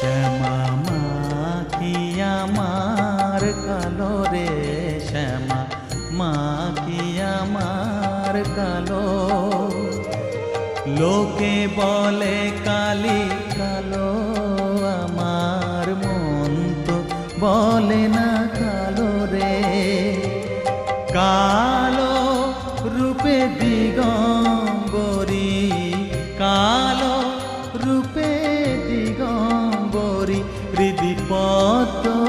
শ্যামা মা কি আমার কালো রে, শ্যামা মা কি আমার কালো। লোকে বলে কালি কালো, আমার মন তো বলে না কালো রে। কালো রূপে দিগম্বরী, কালো রূপে দিগম্বরী, হৃদি পদ্ম